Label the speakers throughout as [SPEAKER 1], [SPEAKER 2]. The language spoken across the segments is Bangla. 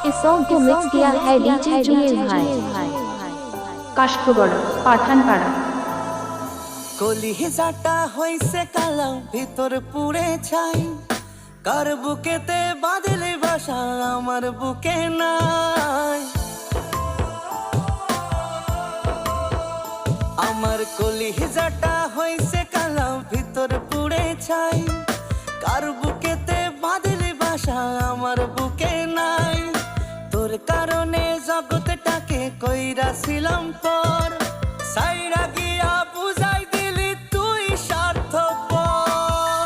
[SPEAKER 1] इस सॉन्ग को मिक्स किया है डीजे जुनेद भाई।
[SPEAKER 2] কাশফুগড় পাঠানপাড়া।
[SPEAKER 3] কলিজাটা হইছে কালা ভিতর পুড়ে ছাই, কার বুকেতে বাঁধলে বাসা আমার বুকে নাই। আমার কলিজাটা হইছে কালা ভিতর পুড়ে ছাই, কার বুকেতে বাঁধলে বাসা আমার বুকে নাই। তোর কারণে জগৎটাকে কইরাছিলাম পর, সাইরা গিয়া বুঝাই দিলি তুই স্বার্থপর।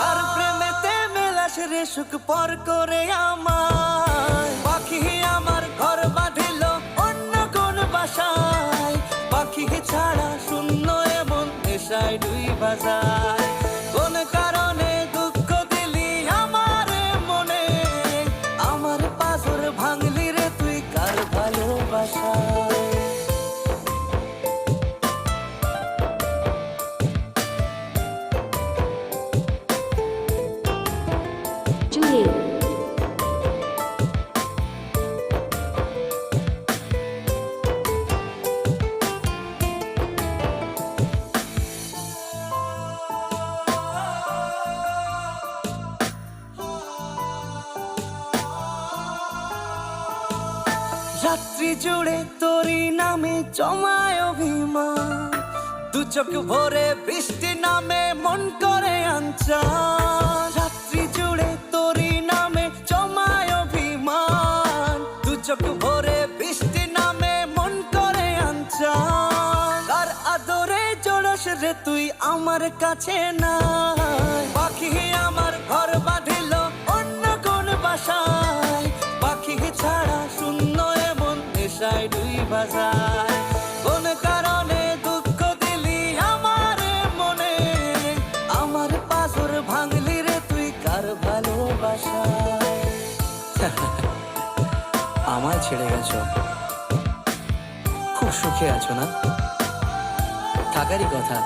[SPEAKER 3] আর প্রেমেতে মেলাস রে সুখ পর করে আমার, পাখি আমার ঘর বাঁধিল অন্য কোন বাসায়। পাখি ছাড়া শূন্য এমন নেশায় দুই বাজায়। কোন কারণে দুঃখ দিলি আমার মনে, আমার পাথর ভাঙলি রে তুই কার ভালোবাসায়।
[SPEAKER 1] जुनेद
[SPEAKER 3] রাত্রি জুড়ে তোরই নামে জমায় অভিমান, দু চোখ ভরে বৃষ্টি নামে মন করে আনচান। রাত্রি জুড়ে তোরই নামে জমায় অভিমান, দু চোখ ভরে বৃষ্টি নামে মন করে আনচান। কার আদরে জড়স রে তুই আমার কাছে নাই, পাখি আমার ঘর বাঁধিল অন্য কোন বাসায়। পাখি ছাড়া শূন্য এমন নেশায় দুই বাজায়। কোন কারণে দুঃখ দিলি আমার মনে, আমার পাথর ভাঙলি রে তুই কার ভালোবাসায়। আমায় ছেড়ে গেছো, খুব সুখে আছো না? থাকারই কথা,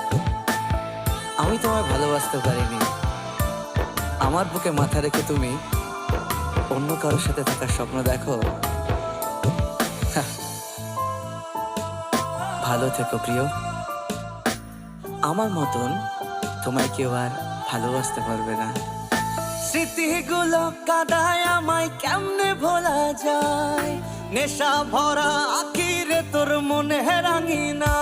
[SPEAKER 3] আমি তোমায় ভালোবাসতে পারিনি। আমার বুকে মাথা রেখে তুমি অন্য কারোর সাথে থাকার স্বপ্ন দেখো। ভালো থেকো প্রিয়, আমার মতন তোমায় কেউ আর ভালোবাসতে পারবে না। স্মৃতিগুলো কাদায় আমায় কেমনে ভোলা যায়, নেশা ভরা আখিরে তোর মনে রাঙিনা।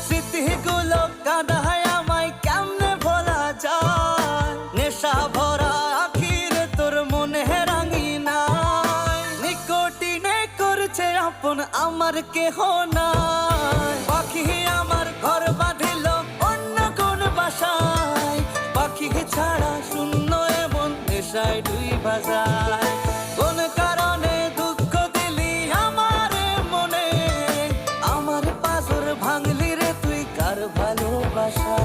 [SPEAKER 3] স্মৃতিগুলো কাদায় আমায় কেমনে ভোলা যায়, নেশা ভরা আখিরে তোর মনে রাঙিনা। নিকটিনে করছে আপন আমার কেহ নাই, পাখি আমার ঘর বাঁধিল অন্য কোন বাসায়। পাখি ছাড়া শূন্য এমন নেশায় দুই বাজায়। কোন কারণে দুঃখ দিলি আমার মনে, আমার পাথর ভাঙলি রে তুই কার ভালোবাসা।